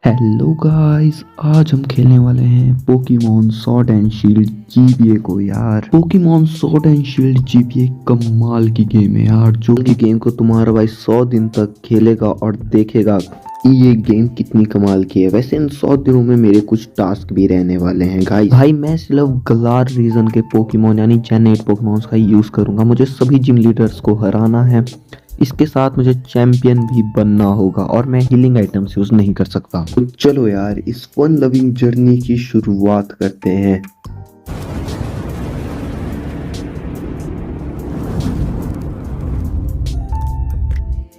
Hello guys, आज हम खेलने वाले हैं Pokemon sword and shield GBA को। यार Pokemon sword and shield GBA कमाल की गेम है यार, जो कि गेम को तुम्हारा भाई 100 दिन तक खेलेगा और देखेगा ये गेम कितनी कमाल की है। वैसे इन 100 दिनों में मेरे कुछ टास्क भी रहने वाले हैं गाइस। भाई मैं सिर्फ गलार रीजन के पोकेमॉन यानी जेन 8 पोकेमॉन्स का यूज करूंगा। मुझे सभी जिम लीडर्स को हराना है, इसके साथ मुझे चैंपियन भी बनना होगा और मैं हीलिंग आइटम्स यूज नहीं कर सकता। तो चलो यार इस फन लविंग जर्नी की शुरुआत करते हैं।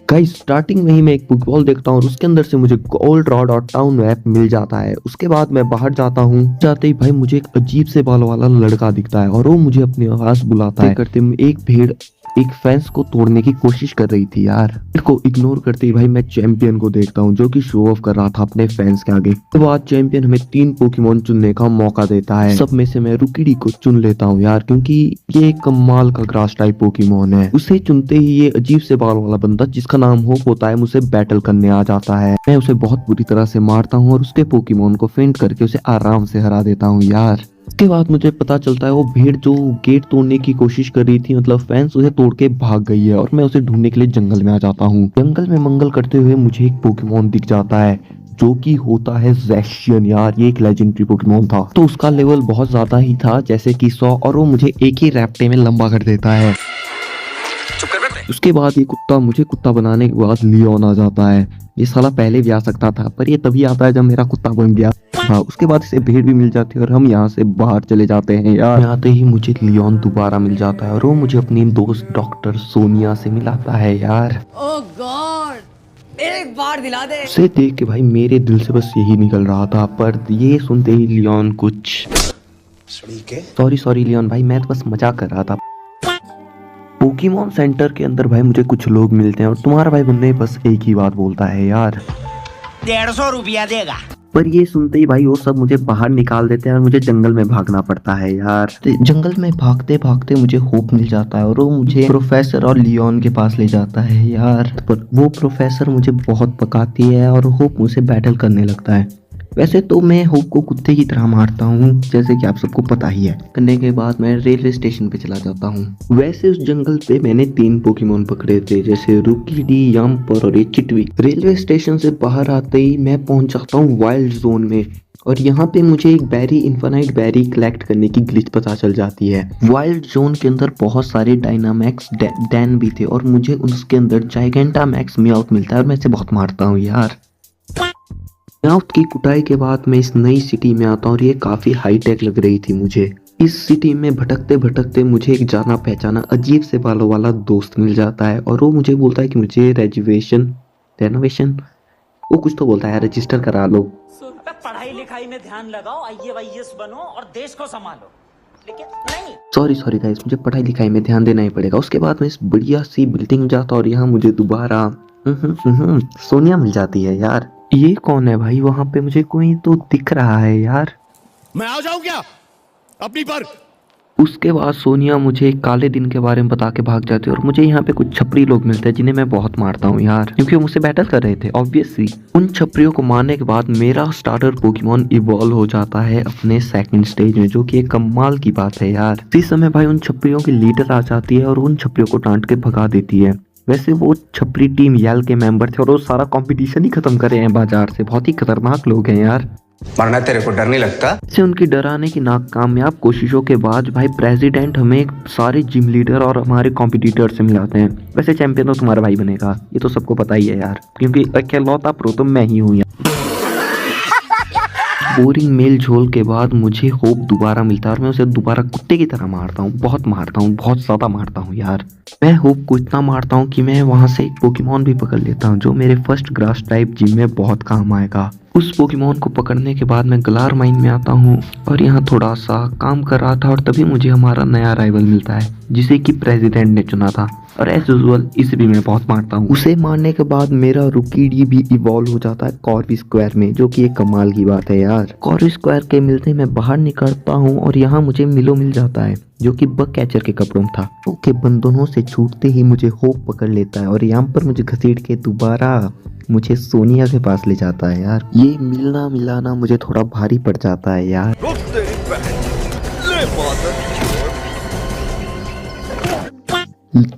गाइस स्टार्टिंग में ही मैं एक फुटबॉल देखता हूँ और उसके अंदर से मुझे गोल्ड रॉड और टाउन मैप मिल जाता है। उसके बाद मैं बाहर जाता हूँ, जाते ही भाई मुझे एक अजीब से बाल वाला लड़का दिखता है और वो मुझे अपने पास बुलाता है। करते एक भेड़ एक फेंस को तोड़ने की कोशिश कर रही थी यार। को इग्नोर करते ही भाई मैं चैंपियन को देखता हूँ जो कि शो ऑफ कर रहा था अपने फैंस के आगे। उसके बाद चैंपियन हमें 3 पोकेमॉन चुनने का मौका देता है। सब में से मैं रुकीडी को चुन लेता हूँ यार, क्योंकि ये एक कमाल का ग्रास टाइप पोकेमॉन है। उसे चुनते ही ये अजीब से बाल वाला बंदा जिसका नाम होप होता है मुझसे बैटल करने आ जाता है। मैं उसे बहुत बुरी तरह से मारता हूँ और उसके पोकेमॉन को फेंट करके उसे आराम से हरा देता हूँ यार। उसके बाद मुझे पता चलता है वो भेड़ जो गेट तोड़ने की कोशिश कर रही थी, मतलब फैंस, उसे तोड़ के भाग गई है और मैं उसे ढूंढने के लिए जंगल में आ जाता हूँ। जंगल में मंगल करते हुए मुझे एक पोकेमॉन दिख जाता है जो कि होता है ज़ैशियन। यार ये एक लेजेंडरी पोकेमॉन था, तो उसका लेवल बहुत ज्यादा ही था जैसे कि 100, और वो मुझे एक ही रैप्टे में लंबा कर देता है। उसके बाद ये कुत्ता मुझे कुत्ता बनाने के बाद लियोन आ जाता है। ये साला पहले भी आ सकता था पर ये तभी आता है जब मेरा कुत्ता बन गया। हाँ, उसके बाद इसे भेड़ भी मिल जाती है और हम यहाँ से बाहर चले जाते हैं यार। आते ही मुझे लियोन दोबारा मिल जाता है और वो मुझे अपनी दोस्त डॉक्टर सोनिया से मिलाता है यार। ओह गॉड, एक बार दिला दे। उसे देख के भाई मेरे दिल से बस यही निकल रहा था, पर ये सुनते ही लियोन कुछ सॉरी लियोन भाई, मैं तो बस मजाक कर रहा था। पोकेमॉन सेंटर के अंदर भाई मुझे कुछ लोग मिलते हैं और तुम्हारा भाई बंदे बस एक ही बात बोलता है यार, 150 रुपया देगा। पर ये सुनते ही भाई वो सब मुझे बाहर निकाल देते हैं और मुझे जंगल में भागना पड़ता है यार। तो जंगल में भागते भागते मुझे होप मिल जाता है और वो मुझे प्रोफेसर और लियोन के पास ले जाता है यार। पर वो प्रोफेसर मुझे बहुत पकाती है और होप मुझसे बैटल करने लगता है। वैसे तो मैं होप को कुत्ते की तरह मारता हूँ जैसे कि आप सबको पता ही है। करने के बाद मैं रेलवे स्टेशन पे चला जाता हूँ। वैसे उस जंगल पे मैंने 3 पोकेमॉन पकड़े थे, जैसे रुकीडी, यम्पर और ये चिटवी। रेलवे स्टेशन से बाहर आते ही मैं पहुंच जाता हूँ वाइल्ड जोन में और यहाँ पे मुझे एक बैरी, इन्फानाइट बैरी कलेक्ट करने की ग्लिच पता चल जाती है। वाइल्ड जोन के अंदर बहुत सारे डायनामैक्स डैन भी थे और मुझे उसके अंदर जाइगेंटामैक्स मियाउथ मिलता है और मैं इसे बहुत मारता हूँ यार। मियाउथ की कुटाई के बाद मैं इस नई सिटी में आता हूँ और ये काफी हाईटेक लग रही थी मुझे। इस सिटी में भटकते भटकते मुझे एक जाना पहचाना अजीब से बालों वाला दोस्त मिल जाता है और वो मुझे बोलता है कि मुझे रेनोवेशन वो कुछ तो बोलता है, रजिस्टर करा लो। पढ़ाई लिखाई में ध्यान लगाओ, IAS बनो और देश को संभालो। लेकिन नहीं, सॉरी गाइस, मुझे पढ़ाई लिखाई में ध्यान देना ही पड़ेगा। उसके बाद मैं इस बढ़िया सी बिल्डिंग में जाता हूँ और यहाँ मुझे दोबारा सोनिया मिल जाती है यार। ये कौन है भाई? वहां पे मुझे कोई तो दिख रहा है यार। मैं आ जाऊं क्या अपनी पर? उसके बाद सोनिया मुझे एक काले दिन के बारे में बता के भाग जाती है और मुझे यहाँ पे कुछ छपरी लोग मिलते हैं जिन्हें मैं बहुत मारता हूँ यार, क्योंकि वो मुझसे बैटल कर रहे थे ऑब्वियसली। उन छपरियों को मारने के बाद मेरा स्टार्टर पोकेमॉन इवॉल्व हो जाता है अपने सेकंड स्टेज में, जो कि एक कमाल की बात है यार। इस समय भाई उन छपरियों की लीडर आ जाती है और उन छपरियों को डांट के भगा देती है। वैसे वो छपरी टीम यल के मेंबर थे और वो सारा कंपटीशन ही खत्म करे हैं बाजार से। बहुत ही खतरनाक लोग हैं यार। वरना तेरे को डर नहीं लगता? से उनकी डराने की नाकामयाब कोशिशों के बाद भाई प्रेसिडेंट हमें सारे जिम लीडर और हमारे कॉम्पिटिटर से मिलाते हैं। वैसे चैंपियन तो तुम्हारा भाई बनेगा, ये तो सबको पता ही है यार, क्योंकि इकलौता प्रो तो मैं ही हूँ। बोरिंग मेल झोल के बाद मुझे होप दोबारा मिलता है और मैं उसे दोबारा कुत्ते की तरह मारता हूँ, बहुत ज्यादा मारता हूँ यार। मैं होप को इतना मारता हूँ कि मैं वहां से एक पोकेमॉन भी पकड़ लेता हूँ जो मेरे फर्स्ट ग्रास टाइप जिम में बहुत काम आएगा। उस पोकेमॉन को पकड़ने के बाद मैं गलार माइन में आता हूँ और यहाँ थोड़ा सा काम कर रहा था और तभी मुझे हमारा नया राइवल मिलता है जिसे कि प्रेसिडेंट ने चुना था। और एज यूजुअल इसे भी मैं बहुत मारता हूँ। उसे मारने के बाद मेरा रुकीडी भी इवॉल्व हो जाता है कॉर्वी स्क्वायर में, जो कि एक कमाल की बात है यार। कॉर्वी स्क्वायर के मिलते मैं बाहर निकलता हूँ और यहाँ मुझे मिलो मिल जाता है, जो कि बग कैचर के कपड़ों में था। ओके, बंधनों से छूटते ही मुझे होप पकड़ लेता है और यहाँ पर मुझे घसीट के दोबारा मुझे सोनिया के पास ले जाता है यार। ये मिलना मिलाना मुझे थोड़ा भारी पड़ जाता है यार।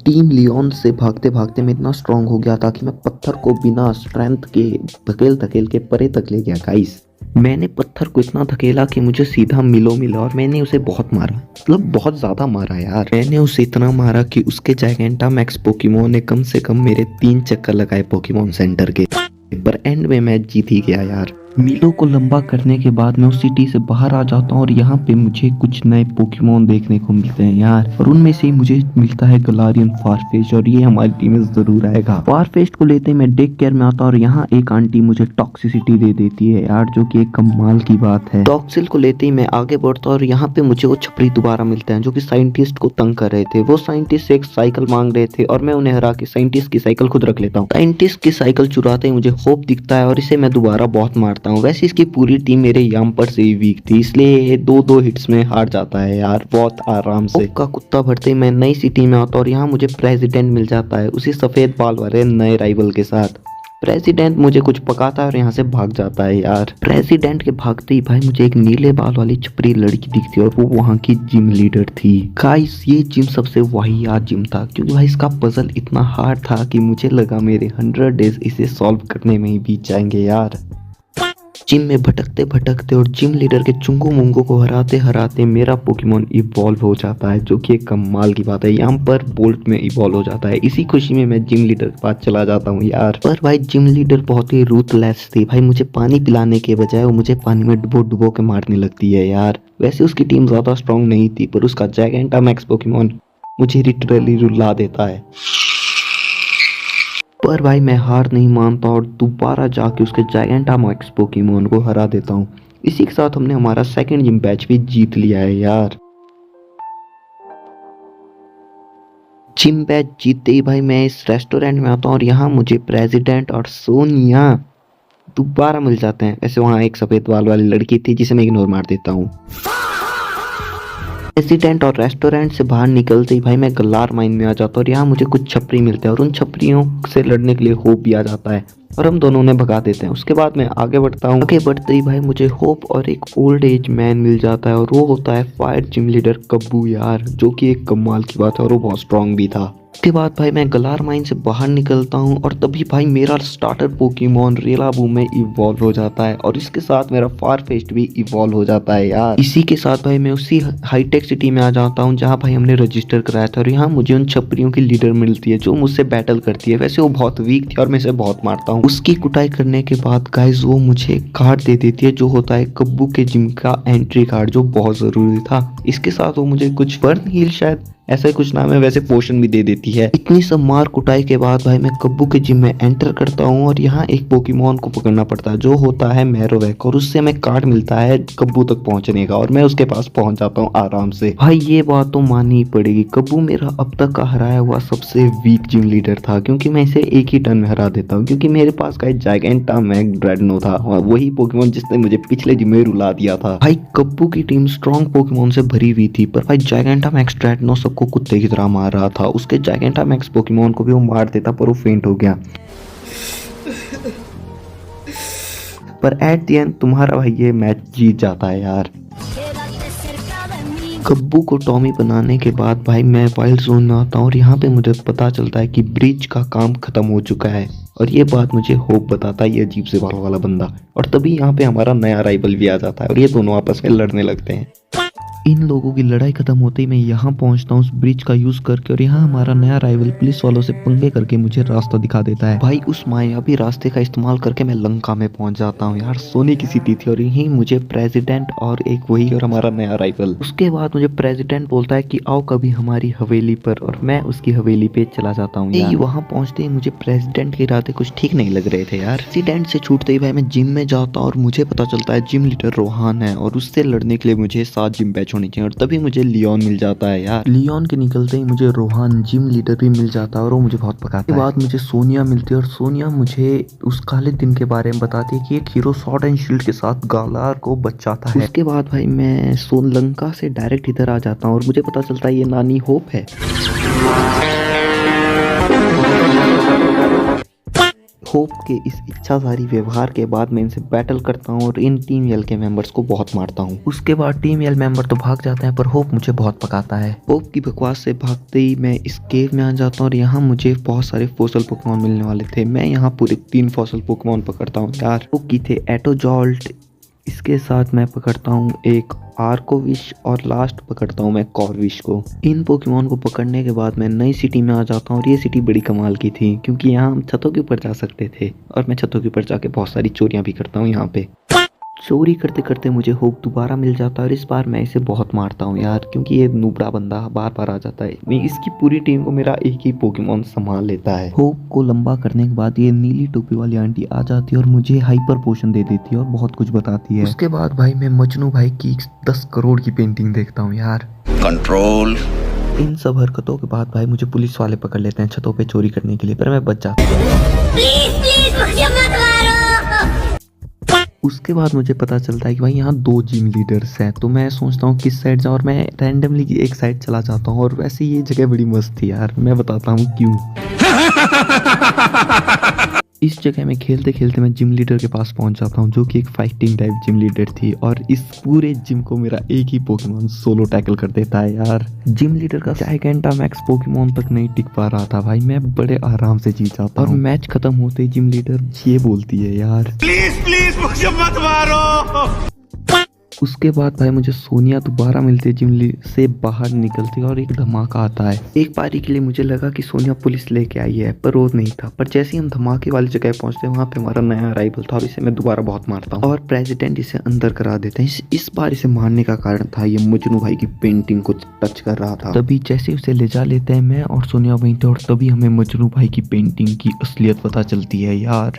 टीम लियोन से भागते भागते मैं इतना स्ट्रांग हो गया था कि मैं पत्थर को बिना स्ट्रेंथ के धकेल के परे तक ले गया गाइस। मैंने पत्थर को इतना धकेला कि मुझे सीधा मिलो मिला और मैंने उसे बहुत मारा, मतलब बहुत ज्यादा मारा यार। मैंने उसे इतना मारा कि उसके जायगेंटामैक्स पोकेमोन ने कम से कम मेरे 3 चक्कर लगाए पोकेमोन सेंटर के, पर एंड में मैच जीत ही गया यार। मिलो को लंबा करने के बाद मैं उस सिटी से बाहर आ जाता हूँ और यहाँ पे मुझे कुछ नए पोकेमोन देखने को मिलते हैं यार, और उनमें से ही मुझे मिलता है गलारियन फारफेस्ट, और ये हमारी टीम में जरूर आएगा। फारफेस्ट को लेते ही मैं डेक केयर में आता हूँ और यहाँ एक आंटी मुझे टॉक्सिसिटी दे देती है यार, जो कि एक कमाल की बात है। टॉक्सिल को लेते ही मैं आगे बढ़ता हूँ और यहाँ पे मुझे वो छपरी दोबारा मिलते हैं, जो कि साइंटिस्ट को तंग कर रहे थे। वो साइंटिस्ट एक साइकिल मांग रहे थे और मैं उन्हें हरा के साइंटिस्ट की साइकिल खुद रख लेता हूँ। साइंटिस्ट की साइकिल चुराते ही मुझे होप दिखता है और इसे मैं दोबारा बहुत मारता हूँ। वैसे इसकी पूरी टीम मेरे यम्पर से ही वीक थी, इसलिए ये 2-2 हिट्स में हार जाता है यार बहुत आराम से। का कुत्ता भरते ही मैं नई सिटी में आता और यहाँ मुझे प्रेसिडेंट मिल जाता है, उसी सफेद बाल वाले नए राइवल के साथ। प्रेसिडेंट मुझे कुछ पकाता है और यहाँ से भाग जाता है यार। प्रेसिडेंट के भागते ही भाई मुझे एक नीले बाल वाली छपरी लड़की दिखती है और वो वहाँ की जिम लीडर थी। गाइस ये जिम सबसे वाहियात जिम था, क्योंकि भाई इसका पजल इतना हार्ड था कि मुझे लगा मेरे 100 डेज इसे सॉल्व करने में ही बीत जाएंगे यार। जिम में भटकते भटकते और जिम लीडर के चुंगू मुंगू को हराते हराते मेरा पोकेमोन इवॉल्व हो जाता है, जो कि एक कमाल की बात है। यहाँ पर बोल्ट में इवॉल्व हो जाता है। इसी खुशी में मैं जिम लीडर के पास चला जाता हूँ यार। पर भाई जिम लीडर बहुत ही रूथलेस थी भाई, मुझे पानी पिलाने के बजाय वो मुझे पानी में डुबो डुबो के मारने लगती है यार। वैसे उसकी टीम ज्यादा स्ट्रांग नहीं थी, पर उसका जायगेंटामैक्स पोकेमोन मुझे लिटरली रुला देता है। पर भाई मैं हार नहीं मानता और दोबारा जाके उसके जायगेंटामैक्स पोकेमोन को हरा देता हूँ। इसी के साथ हमने हमारा सेकंड जिम बैच भी जीत लिया है यार। जिम बैच जीतते ही भाई मैं इस रेस्टोरेंट में आता हूँ और यहाँ मुझे प्रेसिडेंट और सोनिया दोबारा मिल जाते हैं। वैसे वहाँ एक सफेद बाल वाली लड़की थी जिसे मैं इग्नोर मार देता हूँ। रेसिडेंट और रेस्टोरेंट से बाहर निकलते ही भाई मैं गलार माइन में आ जाता हूँ और यहाँ मुझे कुछ छपरी मिलते हैं और उन छपरियों से लड़ने के लिए होप भी आ जाता है और हम दोनों उन्हें भगा देते हैं। उसके बाद मैं आगे बढ़ता हूँ। आगे बढ़ते ही भाई मुझे होप और एक ओल्ड एज मैन मिल जाता है और वो होता है फायर जिम लीडर कब्बू यार, जो कि एक कमाल की बात है और वो बहुत स्ट्रांग भी था। उसके बाद भाई मैं गलार माइन से बाहर निकलता हूँ और तभी भाई मेरा स्टार्टर पोकेमोन रेलाबू में इवॉल्व हो जाता है और इसके साथ मेरा फारफेस्ट भी इवॉल्व हो जाता है यार। इसी के साथ भाई मैं उसी हाईटेक सिटी में आ जाता हूँ जहाँ भाई हमने रजिस्टर कराया था और यहाँ मुझे उन छपरियों की लीडर मिलती है जो मुझसे बैटल करती है। वैसे वो बहुत वीक थी और मैं इसे बहुत मारता हूँ। उसकी कुटाई करने के बाद गाइस वो मुझे कार्ड दे देती है जो होता है कब्बू के जिम का एंट्री कार्ड, जो बहुत जरूरी था। इसके साथ वो मुझे कुछ बर्न हील शायद ऐसा ही कुछ नाम है, वैसे पोशन भी दे देती है। इतनी सब मार कुटाई के बाद भाई मैं कब्बू के जिम में एंटर करता हूँ और यहाँ एक पोकेमोन को पकड़ना पड़ता है जो होता है मैरोवैक, और उससे हमें कार्ड मिलता है कब्बू तक पहुँचने का और मैं उसके पास पहुँच जाता हूँ आराम से। भाई ये बात तो माननी पड़ेगी, कब्बू मेरा अब तक का हराया हुआ सबसे वीक जिम लीडर था, क्योंकि मैं इसे एक ही टर्न में हरा देता हूँ, क्योंकि मेरे पास का जायगेंटामैक्स ड्रेडनो था और वही पोकेमोन जिसने मुझे पिछले जिम में रुला दिया था। भाई कब्बू की टीम स्ट्रॉन्ग पोकेमोन से भरी हुई थी, पर भाई जायगेंटामैक्स ड्रेडनो सबको कुत्ते की तरह मार रहा था। उसके जायगेंटामैक्स पोकेमोन को भी वो मार देता पर वो फेंट हो गया। पर एट द एंड तुम्हारा भाई ये मैच जीत जाता है यार। कब्बू को टॉमी बनाने के बाद भाई मैं वाइल्ड जोन में आता हूँ और यहाँ पे मुझे पता चलता है कि ब्रिज का काम खत्म हो चुका है, और ये बात मुझे होप बताता है ये अजीब से बालों वाला बंदा। और तभी यहाँ पे हमारा नया राइवल भी आ जाता है और ये दोनों आपस में लड़ने लगते हैं। इन लोगों की लड़ाई खत्म होते ही मैं यहाँ पहुँचता हूँ उस ब्रिज का यूज करके, और यहाँ हमारा नया राइवल पुलिस वालों से पंगे करके मुझे रास्ता दिखा देता है। भाई उस मायावी रास्ते का इस्तेमाल करके मैं लंका में पहुँच जाता हूँ यार। सोनी की सिटी थी और यहीं मुझे प्रेसिडेंट और एक वही और हमारा नया राइवल। उसके बाद मुझे प्रेसिडेंट बोलता है कि आओ कभी हमारी हवेली पर, और मैं उसकी हवेली पे चला जाता हूँ। वहाँ पहुँचते ही मुझे प्रेसिडेंट के इरादे कुछ ठीक नहीं लग रहे थे यार। प्रेसिडेंट से छूटते ही भाई मैं जिम में जाता हूँ और मुझे पता चलता है जिम लीडर रोहान है और उससे लड़ने के लिए मुझे 7 जिम बैच होनी चाहिए और तभी मुझे लियोन मिल जाता है यार। लियोन के निकलते ही मुझे रोहान जिम लीडर भी मिल जाता है और वो मुझे बहुत पकाता है। उसके बाद मुझे सोनिया मिलती है और सोनिया मुझे उस काले दिन के बारे में बताती है कि एक हीरो स्वॉर्ड एंड शील्ड के साथ गालार को बचाता है। उसके बाद भाई मैं सोनलंका से डायरेक्ट इधर आ जाता हूँ और मुझे पता चलता है ये नानी होप है। होप के इस इच्छाधारी व्यवहार के बाद मैं इनसे बैटल करता हूँ और इन टीम यल के मेंबर्स को बहुत मारता हूँ। उसके बाद टीम यल मेंबर तो भाग जाते हैं पर होप मुझे बहुत पकाता है। होप की बकवास से भागते ही मैं इस केव में आ जाता हूँ और यहाँ मुझे बहुत सारे फॉसिल पोकेमॉन मिलने वाले थे। मैं यहाँ पूरे 3 फॉसिल पोकेमॉन पकड़ता हूँ यार। वो की थे एटोजॉल्ट, इसके साथ मैं पकड़ता हूँ एक आर्कोविश और लास्ट पकड़ता हूँ मैं कॉर्विश को। इन पोकेमॉन को पकड़ने के बाद मैं नई सिटी में आ जाता हूँ और ये सिटी बड़ी कमाल की थी क्योंकि यहाँ हम छतों के ऊपर जा सकते थे और मैं छतों के ऊपर जाके बहुत सारी चोरियां भी करता हूँ। यहाँ पे चोरी करते करते मुझे होप दोबारा मिल जाता है और इस बार मैं इसे बहुत मारता हूँ यार क्योंकि ये नुबड़ा बंदा बार बार आ जाता है। मैं इसकी पूरी टीम को मेरा एक ही पोकेमॉन संभाल लेता है। होप को लंबा करने के बाद ये नीली टोपी वाली आंटी आ जाती है और मुझे हाइपर पोशन दे देती है और बहुत कुछ बताती है। उसके बाद भाई मैं मजनू भाई की 10 करोड़ की पेंटिंग देखता हूँ यार। कंट्रोल। इन सब हरकतों के बाद भाई मुझे पुलिस वाले पकड़ लेते हैं छतों पे चोरी करने के लिए, पर मैं बच जाता हूँ। प्लीज मुझे मत मारो। उसके बाद मुझे पता चलता है कि भाई यहाँ 2 जिम लीडर्स हैं, तो मैं सोचता हूँ किस साइड जाऊँ और मैं रैंडमली एक साइड चला जाता हूँ और वैसे ये जगह बड़ी मस्त थी यार। मैं बताता हूँ क्यों। इस जगह में खेलते खेलते मैं जिम लीडर के पास पहुंच जाता हूं जो कि एक फाइटिंग टाइप जिम लीडर थी और इस पूरे जिम को मेरा एक ही पोकेमॉन सोलो टैकल कर देता है यार। जिम लीडर का जायगेंटामैक्स पोकेमॉन तक नहीं टिक पा रहा था भाई, मैं बड़े आराम से जीत जाता और मैच खत्म होते ही जिम लीडर ये बोलती है यार, प्लीज प्लीज मुझे मत मारो। उसके बाद भाई मुझे सोनिया दोबारा मिलती है जिम से बाहर निकलती है और एक धमाका आता है। एक बारी के लिए मुझे लगा कि सोनिया पुलिस लेके आई है पर वो नहीं था। पर जैसे ही हम धमाके वाली जगह पहुंचते हैं वहाँ पे हमारा नया अराइवल था और इसे मैं दोबारा बहुत मारता हूँ और प्रेसिडेंट इसे अंदर करा देते हैं। इस बार इसे मारने का कारण था ये मजनू भाई की पेंटिंग को टच कर रहा था। तभी जैसे उसे ले जा लेते हैं मैं और सोनिया वहीं थे और तभी हमें मजनू भाई की पेंटिंग की असलियत पता चलती है यार।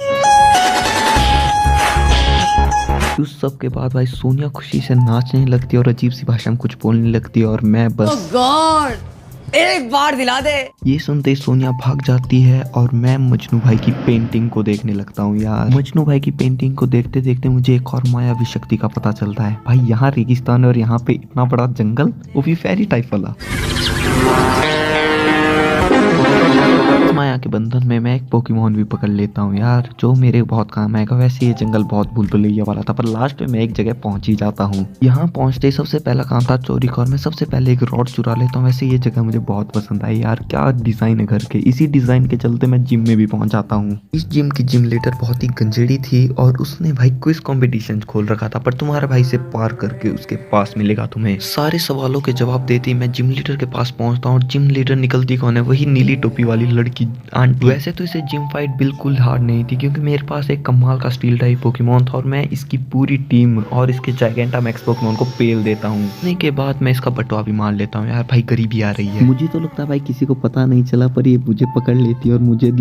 उस सब के बाद भाई सोनिया खुशी से नाचने लगती है और अजीब सी भाषा में कुछ बोलने लगती है और मैं बस गॉड एक बार दिला दे। ये सुनते ही सोनिया भाग जाती है और मैं मजनू भाई की पेंटिंग को देखने लगता हूँ यार। मजनू भाई की पेंटिंग को देखते देखते मुझे एक और मायावी शक्ति का पता चलता है। भाई यहाँ रेगिस्तान है और यहाँ पे इतना बड़ा जंगल, वो भी फेरी टाइप वाला। माया के बंधन में मैं एक पोकेमॉन भी पकड़ लेता हूँ यार जो मेरे बहुत काम आएगा। वैसे ये जंगल बहुत भूल भुलैया वाला था पर लास्ट में मैं एक जगह पहुंच ही जाता हूँ। यहाँ पहुंचते ही सबसे पहला काम था चोरी का और मैं सबसे पहले एक रॉड चुरा लेता हूँ। वैसे ये जगह मुझे बहुत पसंद आई यार, क्या डिजाइन है घर के। इसी डिजाइन के चलते मैं जिम में भी पहुंच जाता हूँ। इस जिम की जिम लीडर बहुत ही गंजेड़ी थी और उसने भाई क्विज कॉम्पिटिशन खोल रखा था पर तुम्हारा भाई से पार करके उसके पास मिलेगा तुम्हें। सारे सवालों के जवाब देती मैं जिम लीडर के पास पहुंचता हूँ और जिम लीडर निकलती कौन है, वही नीली टोपी वाली लड़की आंटी। वैसे तो इसे जिम फाइट बिल्कुल हार्ड नहीं थी क्योंकि मेरे पास एक कमाल का स्टील टाइप पोकेमॉन था और मैं इसकी पूरी टीम और इसके जायगेंटामैक्स पोकेमॉन को पेल देता हूँ। उसने के बाद मैं इसका बटवा भी मार लेता हूँ यार। भाई गरीबी आ रही है। मुझे तो लगता है भाई किसी को पता नहीं चला पर ये मुझे पकड़ लेती है और मुझे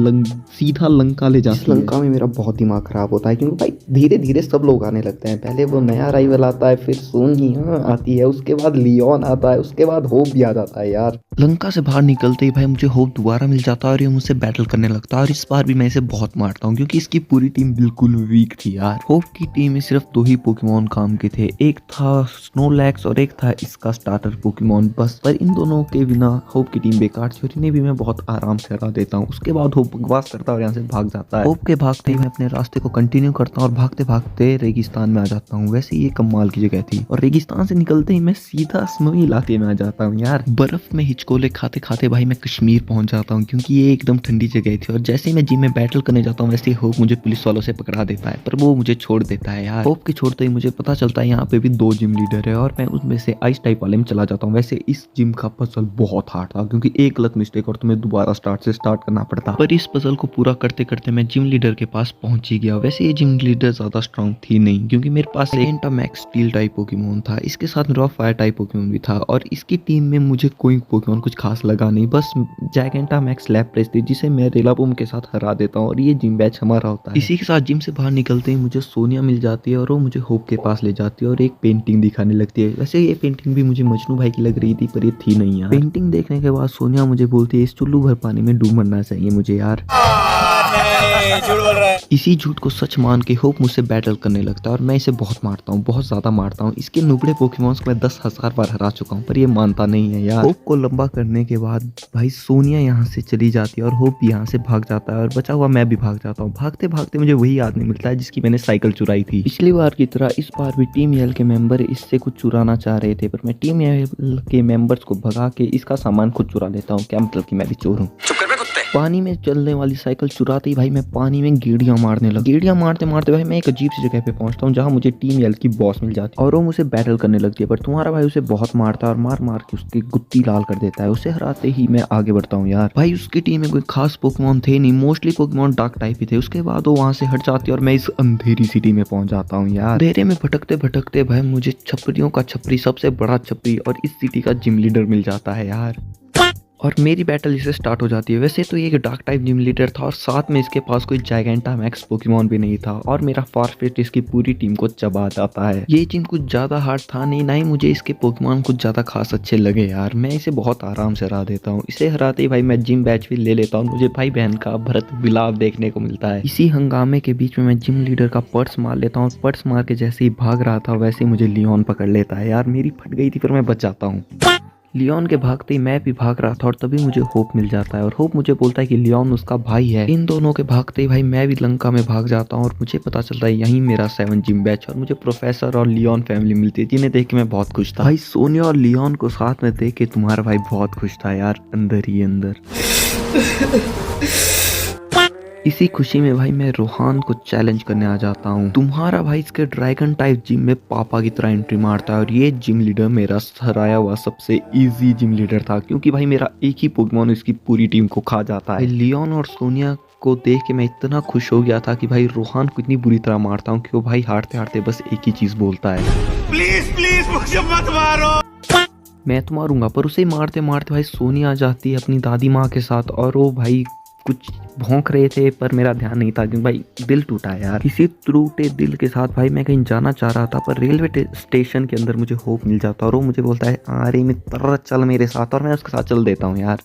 सीधा लंका ले जाती है। लंका में मेरा बहुत दिमाग खराब होता है क्योंकि भाई धीरे धीरे सब लोग आने लगते हैं। पहले वो नया अराइवल आता है, फिर सोनिया आती है, उसके बाद लियोन आता है, उसके बाद होप भी आ जाता है यार। लंका से बाहर निकलते ही भाई मुझे होप दोबारा मिल जाता है और ये मुझसे बैटल करने लगता है और इस बार भी मैं इसे बहुत मारता हूँ क्योंकि इसकी पूरी टीम बिल्कुल वीक थी यार। होप की टीम में सिर्फ 2 ही पोकेमॉन काम के थे, एक था स्नोलैक्स और एक था इसका स्टार्टर पोकेमॉन बस। पर इन दोनों के बिना होप की टीम बेकार थी और इन्हें भी मैं बहुत आराम से हरा देता हूँ। उसके बाद होप बकवास करता है और यहाँ से भाग जाता है। होप के भागते ही मैं अपने रास्ते को कंटिन्यू करता हूँ और भागते भागते रेगिस्तान में आ जाता हूँ। वैसे ये कमाल की जगह थी और रेगिस्तान से निकलते ही मैं सीधा स्नोई इलाके में आ जाता हूँ यार। बर्फ में हिचकोले खाते खाते भाई मैं कश्मीर पहुंच जाता हूँ क्योंकि ये एकदम ठंडी जगह थी और जैसे ही मैं जिम में बैटल करने जाता हूँ वैसे ही होप मुझे पुलिस वालों से पकड़ा देता है पर वो मुझे छोड़ देता है यार। होप के छोड़ते ही मुझे पता चलता है यहाँ पे भी 2 जिम लीडर है और मैं उसमें से आइस टाइप वाले में चला जाता हूँ। वैसे इस जिम का पजल बहुत हार्ड था क्योंकि एक गलत मिस्टेक और तुम्हें दोबारा स्टार्ट करना पड़ता, पर इस पजल को पूरा करते करते मैं जिम लीडर के पास पहुंच ही गया। वैसे ये जिम लीडर ज्यादा स्ट्रॉन्ग थी नहीं क्योंकि मेरे पास जायगेंटामैक्स स्टील टाइप पोकेमॉन था, इसके साथ मेरा फायर टाइप पोकेमॉन भी था और इसकी टीम में मुझे कोई पोकेमॉन कुछ खास लगा नहीं, बस जायगेंटामैक्स लैपरेस सकते जिसे मैं रेलाबूम के साथ हरा देता हूँ और ये जिम बैच हमारा होता है। इसी के साथ जिम से बाहर निकलते ही मुझे सोनिया मिल जाती है और वो मुझे होप के पास ले जाती है और एक पेंटिंग दिखाने लगती है। वैसे ये पेंटिंग भी मुझे मजनू भाई की लग रही थी पर ये थी नहीं यार। पेंटिंग देखने के बाद सोनिया मुझे बोलती है इस चुल्लू भर पानी में डूब मरना चाहिए मुझे यार। इसी झूठ को सच मान के होप मुझसे बैटल करने लगता है और मैं इसे बहुत मारता हूँ, बहुत ज्यादा मारता हूँ। इसके नुबड़े पोकेमॉन्स को मैं 10,000 बार हरा चुका हूँ पर ये मानता नहीं है यार। होप को लंबा करने के बाद भाई सोनिया यहाँ से चली जाती है और होप यहाँ से भाग जाता है और बचा हुआ मैं भी भाग जाता हूँ। भागते भागते मुझे वही आदमी मिलता है जिसकी मैंने साइकिल चुराई थी। पिछली बार की तरह इस बार भी टीम यल के मेंबर इससे कुछ चुराना चाह रहे थे पर मैं टीम यल के मेंबर्स को भगा के इसका सामान खुद चुरा लेता हूँ। क्या मतलब कि मैं भी चोर हूँ। पानी में चलने वाली साइकिल चुराते ही भाई मैं पानी में गेड़ियां मारने लगा। गेड़ियां मारते मारते भाई मैं एक अजीब सी जगह पे पहुंचता हूं जहां मुझे टीम यल की बॉस मिल जाती है और वो मुझे बैटल करने लगती है पर तुम्हारा भाई उसे बहुत मारता है और मार मार के उसकी गुत्ती लाल कर देता है। उसे हराते ही मैं आगे बढ़ता हूँ यार। भाई उसकी टीम में कोई खास पोकेमॉन थे नहीं, मोस्टली पोकेमॉन डार्क टाइप ही थे। उसके बाद वो वहां से हट जाती है और मैं इस अंधेरी सिटी में पहुंच जाता हूँ यार। अंधेरे में भटकते भटकते भाई मुझे छपरियों का छपरी, सबसे बड़ा छपरी और इस सिटी का जिम लीडर मिल जाता है यार और मेरी बैटल इससे स्टार्ट हो जाती है। वैसे तो ये एक डार्क टाइप जिम लीडर था और साथ में इसके पास कोई जायगेंटामैक्स पोकेमॉन भी नहीं था और मेरा फारफेट इसकी पूरी टीम को चबा जाता है। ये जिम कुछ ज्यादा हार्ड था नहीं, ना ही मुझे इसके पोकेमॉन कुछ ज्यादा खास अच्छे लगे यार। मैं इसे बहुत आराम से हरा देता हूँ। इसे हराते ही भाई मैं जिम बैच भी ले लेता हूँ। मुझे भाई बहन का भरत बिलाव देखने को मिलता है। इसी हंगामे के बीच में मैं जिम लीडर का पर्स मार लेता हूँ। पर्स मार के जैसे ही भाग रहा था वैसे ही मुझे लियोन पकड़ लेता है यार। मेरी फट गई थी पर मैं बच जाता हूँ। लियोन के भागते ही मैं भी भाग रहा था और तभी मुझे होप मिल जाता है और होप मुझे बोलता है कि लियोन उसका भाई है। इन दोनों के भागते ही भाई मैं भी लंका में भाग जाता हूँ और मुझे पता चलता है यहीं मेरा 7 जिम बैच और मुझे प्रोफेसर और लियोन फैमिली मिलती है जिन्हें देख के मैं बहुत खुश था। भाई सोनिया और लियोन को साथ में देख के तुम्हारा भाई बहुत खुश था यार, अंदर ही अंदर। इसी खुशी में भाई मैं रोहान को चैलेंज करने आ जाता हूँ। तुम्हारा भाई इसके ड्रैगन टाइप जिम में पापा की तरह एंट्री मारता है और ये जिम लीडर मेरा हराया हुआ सबसे इजी जिम लीडर था क्योंकि भाई मेरा एक ही पोकेमॉन इसकी पूरी टीम को खा जाता है। लियोन और सोनिया को देख के मैं इतना खुश हो गया था कि भाई रोहान को इतनी बुरी तरह मारता हूँ कि वो भाई हारते हारते बस एक ही चीज बोलता है, प्लीज प्लीज मुझे मत मारो। मैं तो मारूंगा। पर उसे मारते मारते भाई सोनिया आ जाती है अपनी दादी माँ के साथ और वो भाई कुछ भौंक रहे थे पर मेरा ध्यान नहीं था क्योंकि भाई दिल टूटा यार। इसी टूटे दिल के साथ भाई मैं कहीं जाना चाह रहा था पर रेलवे स्टेशन के अंदर मुझे होप मिल जाता और वो मुझे बोलता है अरे मित्र चल मेरे साथ और मैं उसके साथ चल देता हूँ यार।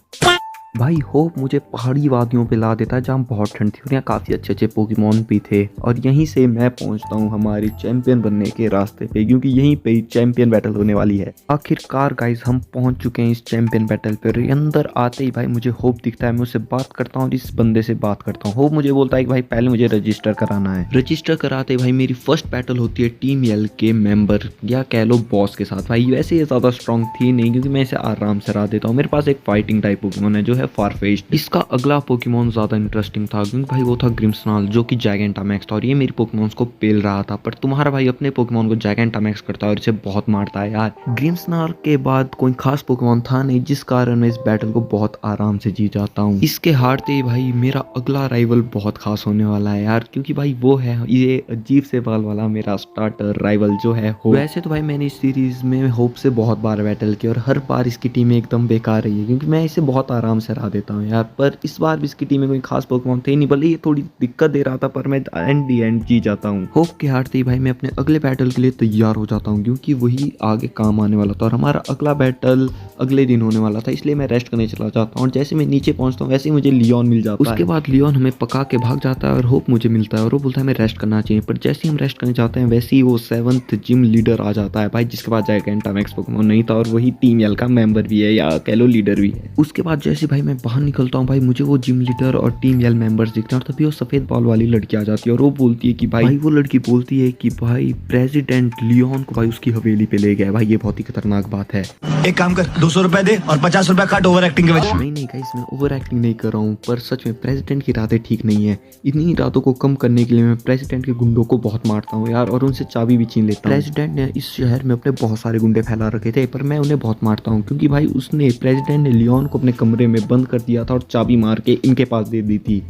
भाई होप मुझे पहाड़ी वादियों पे ला देता है जहाँ बहुत ठंड थी और यहाँ काफी अच्छे अच्छे पोकेमॉन भी थे और यहीं से मैं पहुंचता हूँ हमारे चैंपियन बनने के रास्ते पे क्योंकि यहीं पे चैंपियन बैटल होने वाली है। आखिरकार गाइस हम पहुंच चुके हैं इस चैंपियन बैटल पे। अंदर आते ही भाई मुझे होप दिखता है। मैं उससे बात करता हूँ और इस बंदे से बात करता हूँ। होप मुझे बोलता है कि भाई पहले मुझे रजिस्टर कराना है। रजिस्टर कराते भाई मेरी फर्स्ट बैटल होती है टीम यल के मेंबर या कह लो बॉस के साथ। भाई वैसे ये ज्यादा स्ट्रॉन्ग थी नहीं क्योंकि मैं इसे आराम से हरा देता हूँ। मेरे पास एक फाइटिंग टाइप पोकेमॉन है जो है फारफेस्ट। इसका अगला पोकेमॉन ज्यादा इंटरेस्टिंग था क्योंकि भाई वो था ग्रिम्सनॉल जो कि जायगेंटामैक्स था और ये मेरी पोकेमॉन्स को पेल रहा था। पर तुम्हारा भाई अपने पोकेमॉन को जायगेंटामैक्स करता है और इसे बहुत मारता है यार। ग्रिम्सनॉल के बाद कोई खास पोकेमॉन था नहीं जिस कारण मैं इस बैटल को बहुत आराम से जीत जाता हूँ। इसके हारते ही भाई मेरा अगला राइवल बहुत खास होने वाला है यार क्योंकि भाई वो है ये अजीब से बाल वाला मेरा स्टार्टर राइवल जो है होप। वैसे तो भाई मैंने इस सीरीज में होप से बहुत बार बैटल किया और हर बार इसकी टीम एकदम बेकार रही है क्योंकि मैं इसे बहुत आराम से हरा देता हूँ यार। पर इस बार भी इसकी टीम में कोई खास पोकेमॉन थे नहीं, भले ये थोड़ी दिक्कत दे रहा था पर मैं एंड जी जाता हूँ। होप के हारते ही भाई मैं अपने अगले बैटल के लिए तैयार हो जाता हूँ क्योंकि वही आगे काम आने वाला था और हमारा अगला बैटल अगले दिन होने वाला था, इसलिए मैं रेस्ट करने चला जाता हूँ। और जैसे मैं नीचे पहुंचता हूँ वैसे ही मुझे लियोन मिल जाता है। उसके बाद लियोन हमें पका के भाग जाता है और होप मुझे मिलता है और वो बोलता है हमें रेस्ट करना चाहिए। पर जैसे ही हम रेस्ट करने जाते हैं वैसे ही वो 7th जिम लीडर आ जाता है भाई जिसके पास जायगेंटामैक्स पोकेमॉन नहीं था और वही टीम यल का मेंबर भी है या कह लो लीडर भी है। उसके बाद जैसे भाई मैं बाहर निकलता हूँ भाई मुझे वो जिम लीडर और टीम यल मेंबर्स दिखते हैं और तभी वो सफेद बॉल वाली लड़की आ जाती है और वो बोलती है कि भाई वो लड़की बोलती है कि भाई प्रेसिडेंट लियोन को भाई उसकी हवेली पे ले गया है। भाई ये बहुत ही खतरनाक बात है। एक काम कर 200 रुपए दे और 50 रुपए काट ओवर एक्टिंग के वजह। नहीं गाइस मैं ओवर एक्टिंग नहीं कर रहा हूँ पर सच में प्रेसिडेंट की इरादे ठीक नहीं है। इन्हीं इरादों को कम करने के लिए मैं प्रेसिडेंट के गुंडों को बहुत मारता हूँ यार और उनसे चाबी भी छीन लेता हूँ। प्रेसिडेंट ने इस शहर में अपने बहुत सारे गुंडे फैला रखे थे पर मैं उन्हें बहुत मारता हूँ क्योंकि भाई उसने प्रेसिडेंट ने लियोन को अपने कमरे में बंद कर दिया था और चाबी मार के इनके पास दे दी थी।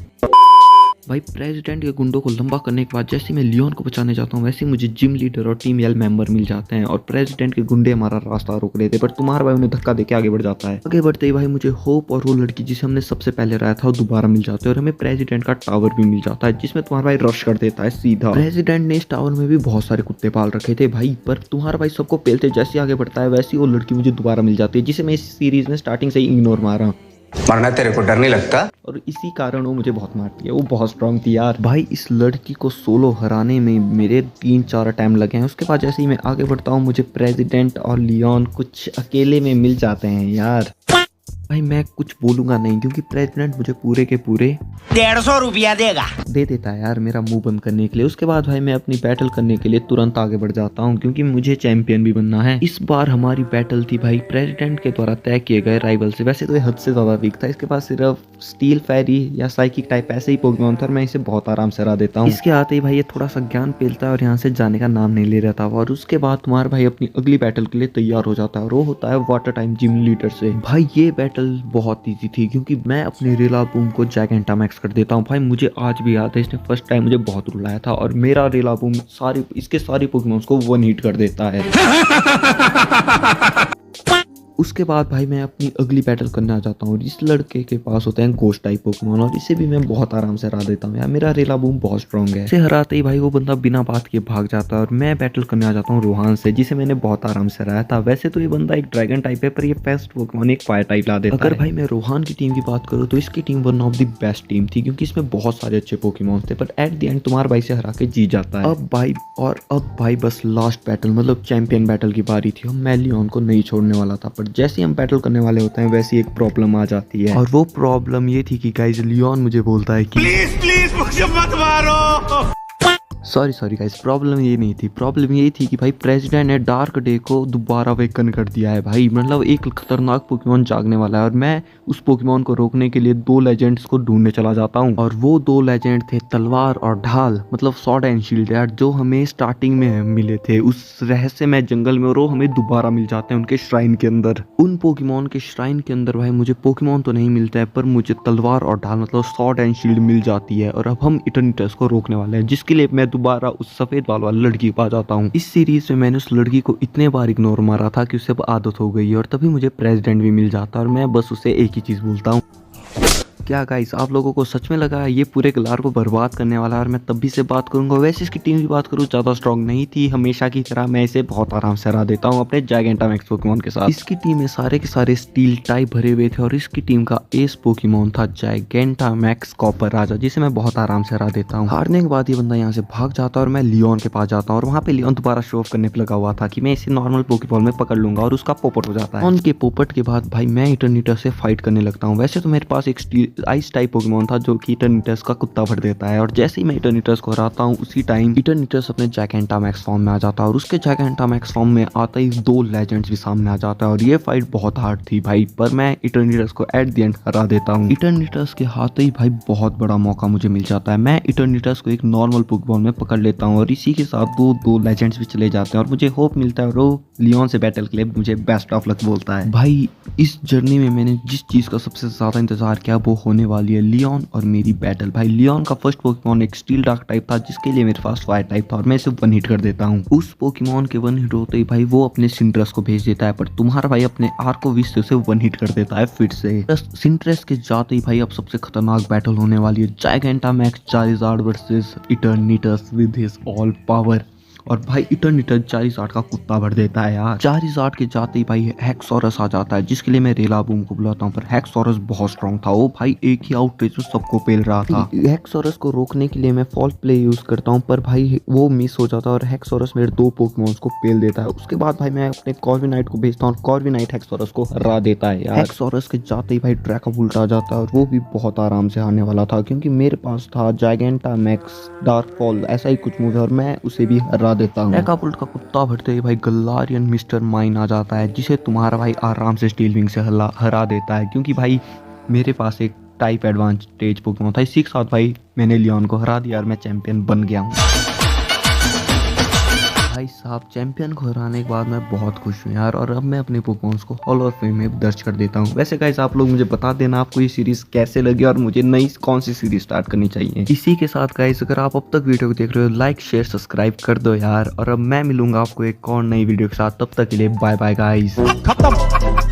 भाई प्रेसिडेंट के गुंडों को लंबा करने के बाद जैसे मैं लियोन को बचाने जाता हूँ वैसे मुझे जिम लीडर और टीम एल मेंबर मिल जाते हैं और प्रेसिडेंट के गुंडे हमारा रास्ता रोक रहे थे, पर तुम्हारा भाई उन्हें धक्का देके आगे बढ़ जाता है। आगे बढ़ते ही भाई मुझे होप और वो लड़की जिसे हमने सबसे पहले रहा था वो दोबारा मिल जाते हैं और हमें प्रेसिडेंट का टावर भी मिल जाता है जिसमें तुम्हारा भाई रश कर देता है सीधा। प्रेसिडेंट ने इस टावर में भी बहुत सारे कुत्ते पाल रखे थे भाई, पर तुम्हारा भाई सबको पेलते जैसे आगे बढ़ता है वैसे वो लड़की मुझे दोबारा मिल जाती है जिसे मैं इस सीरीज में स्टार्टिंग से ही इग्नोर मारा हूँ वरना तेरे को डर नहीं लगता। और इसी कारण वो मुझे बहुत मारती है। वो बहुत स्ट्रांग थी यार। भाई इस लड़की को सोलो हराने में मेरे 3-4 टाइम लगे हैं। उसके बाद जैसे ही मैं आगे बढ़ता हूँ मुझे प्रेसिडेंट और लियोन कुछ अकेले में मिल जाते हैं यार। भाई मैं कुछ बोलूंगा नहीं क्योंकि प्रेसिडेंट मुझे पूरे के पूरे 150 रुपया देगा दे देता है यार मेरा मुंह बंद करने के लिए। उसके बाद भाई मैं अपनी बैटल करने के लिए तुरंत आगे बढ़ जाता हूँ क्योंकि मुझे चैंपियन भी बनना है। इस बार हमारी बैटल थी भाई प्रेसिडेंट के द्वारा तय किए गए राइवल से। वैसे तो ये हद से ज्यादा वीक था, इसके पास सिर्फ स्टील फेरी या साइकिक टाइप ऐसे ही पोकेमॉन था और मैं इसे बहुत आराम से हरा देता हूँ। इसके आते ही भाई ये थोड़ा सा ज्ञान पेलता है और यहाँ से जाने का नाम नहीं ले रहा था। और उसके बाद तुम्हारा भाई अपनी अगली बैटल के लिए तैयार हो जाता है और वो होता है वाटर टाइम जिम लीडर से। भाई ये बैटल बहुत ईजी थी क्योंकि मैं अपने रिलाबूम को जैगेंटामैक्स कर देता हूँ। भाई मुझे आज भी याद है इसने फर्स्ट टाइम मुझे बहुत रुलाया था और मेरा रिलाबूम इसके सारे पोकेमॉन्स को वन हिट कर देता है। उसके बाद भाई मैं अपनी अगली बैटल करने आ जाता हूँ और इस लड़के के पास होते हैं घोस्ट टाइप पोकेमॉन और इसे भी मैं बहुत आराम से हरा देता हूँ यार। मेरा रिलाबूम बहुत स्ट्रांग है। इसे हराते ही भाई वो बंदा बिना बात के भाग जाता है और मैं बैटल करने आ जाता हूँ रोहान से जिसे मैंने बहुत आराम से हराया था। वैसे तो ये बंदा एक ड्रैगन टाइप है पर ये फेस्ट पोकेमॉन एक फायर टाइप ला देता है। अगर भाई मैं रोहान की टीम की बात करूँ तो इसकी team one of the best team थी क्योंकि इसमें बहुत सारे अच्छे पोकेमॉन थे, पर एट द एंड तुम्हारे भाई से हरा के जीत जाता है। अब भाई बस लास्ट बैटल मतलब चैंपियन बैटल की बारी थी। मैं लियोन को नहीं छोड़ने वाला था, पर जैसे ही हम बैटल करने वाले होते हैं वैसी एक प्रॉब्लम आ जाती है और वो प्रॉब्लम ये थी कि गाइस लियोन मुझे बोलता है कि प्लीज प्लीज मुझे मत मारो। सॉरी गाइस, प्रॉब्लम ये नहीं थी। प्रॉब्लम ये थी कि भाई प्रेसिडेंट ने डार्क डे को दोबारा वेकन कर दिया है। भाई मतलब एक खतरनाक पोकेमॉन जागने वाला है और मैं उस पोकेमॉन को रोकने के लिए 2 लेजेंड्स को ढूंढने चला जाता हूँ और वो 2 लेजेंड थे तलवार और ढाल मतलब स्वॉर्ड एंड शील्ड यार, जो हमें स्टार्टिंग में मिले थे उस रहस्यमय जंगल में और वो हमें दोबारा मिल जाते हैं उनके श्राइन के अंदर। उन पोकेमॉन के श्राइन के अंदर भाई मुझे पोकेमॉन तो नहीं मिलता है पर मुझे तलवार और ढाल मतलब स्वॉर्ड एंड शील्ड मिल जाती है और अब हम इटर्निटस को रोकने वाले हैं जिसके लिए मैं दोबारा उस सफेद बाल वाली लड़की के पास जाता हूँ। इस सीरीज में मैंने उस लड़की को इतने बार इग्नोर मारा था कि उसे अब आदत हो गई है और तभी मुझे प्रेसिडेंट भी मिल जाता है और मैं बस उसे एक ही चीज बोलता हूँ। क्या गाइस आप लोगों को सच में लगा ये पूरे गलार को बर्बाद करने वाला है और मैं तब भी से बात करूंगा। वैसे इसकी टीम की बात करूँ ज्यादा स्ट्रांग नहीं थी, हमेशा की तरह मैं इसे बहुत आराम से हरा देता हूँ अपने जैगेंटामैक्स पोकेमॉन के साथ। इसकी टीम में सारे के सारे स्टील टाइप भरे हुए थे और इसकी टीम का एस पोकेमॉन था जैगेंटामैक्स कॉपर राजा जिसे मैं बहुत आराम से हरा देता हूँ। हारने के बाद ये बंदा यहाँ से भाग जाता है और मैं लियोन के पास जाता हूँ और वहाँ पे लियोन दोबारा शो ऑफ करने पर लगा हुआ था कि मैं इसे नॉर्मल पोकेमॉन में पकड़ लूंगा और उसका पोपट हो जाता है। उनके पोपट के बाद भाई मैं इटर्निटस से फाइट करने लगता हूँ। वैसे तो मेरे पास एक आइस टाइप पोकेमॉन था जो कि इटर्निटस का कुत्ता भर देता है और जैसे ही मैं इटर्निटस को हराता हूँ उसी टाइम इटर्निटस अपने जैगेंटामैक्स फॉर्म में आ जाता है और उसके जैगेंटामैक्स फॉर्म में आते ही 2 लेजेंड्स भी सामने आ जाता है और ये फाइट बहुत हार्ड थी भाई, पर मैं इटर्निटस को एट द एंड हरा देता हूँ। इटर्निटस के आते ही भाई बहुत बड़ा मौका मुझे मिल जाता है। मैं इटर्निटस को एक नॉर्मल पोकेमॉन में पकड़ लेता हूँ और इसी के साथ 2 लेजेंड्स भी चले जाते हैं और मुझे होप मिलता है और वो लियोन से बैटल के लिए मुझे बेस्ट ऑफ लक बोलता है। भाई इस जर्नी में मैंने जिस चीज का सबसे ज्यादा इंतजार किया वो होने वाली है लियोन और मेरी बैटल। भाई लियोन का फर्स्ट पोकेमॉन एक स्टील डार्क टाइप था जिसके लिए मेरे पास फायर टाइप था और मैं इसे वन हिट कर देता हूँ। उस पोकेमॉन के वन हिट होते ही भाई वो अपने सिंट्रस को भेज देता है, पर तुम्हारा भाई अपने आर्कोविस से उसे वन हिट कर देता है फिर से। सिंट्रस के जाते ही भाई अब सबसे खतरनाक बैटल होने वाली है Gigantamax Charizard versus Eternatus with his all power. और भाई इटर्निटस चारिज़ार्ड का कुत्ता भर देता है यार। चारिज़ार्ड के जाते ही भाई हेक्सोरस आ जाता है जिसके लिए मैं रिलाबूम को बुलाता हूँ, पर हेक्सोरस बहुत स्ट्रांग था। वो भाई एक ही आउटरीच में सबको पेल रहा था। हेक्सोरस को रोकने के लिए मैं फॉल्ट प्ले यूज करता हूँ पर भाई वो मिस हो जाता है और हेक्सोरस मेरे 2 पोकेमॉन्स को पेल देता है। उसके बाद भाई मैं अपने कॉर्विनाइट को भेजता हूँ, कॉर्विनाइट हेक्सोरस को हरा देता है यार। हेक्सोरस के जाते ही भाई ड्रैकावुल्ट आ जाता है और वो भी बहुत आराम से आने वाला था क्योंकि मेरे पास था जैगेंटामैक्स डार्कफॉल ऐसा ही कुछ मूव है और मैं उसे भी हरा देता हूँ। ड्रैकावुल्ट का कुत्ता भरते ही भाई गलारियन मिस्टर माइन आ जाता है जिसे तुम्हारा भाई आराम से स्टील विंग से हरा देता है क्योंकि भाई मेरे पास एक टाइप एडवांटेज पोकेमॉन था। इसी के साथ भाई मैंने लियोन को हरा दिया और मैं चैंपियन बन गया हूँ। भाई साहब चैंपियन को हराने के बाद मैं बहुत खुश हूँ यार, और अब मैं अपने पोकेमॉन्स को हॉल ऑफ फेम में दर्ज कर देता हूँ। वैसे गाइस आप लोग मुझे बता देना आपको ये सीरीज कैसे लगी और मुझे नई कौन सी सीरीज स्टार्ट करनी चाहिए। इसी के साथ गाइस अगर आप अब तक वीडियो को देख रहे हो लाइक शेयर सब्सक्राइब कर दो यार, और अब मैं मिलूंगा आपको एक और नई वीडियो के साथ, तब तक के लिए बाय बाय गाइस। खत्म।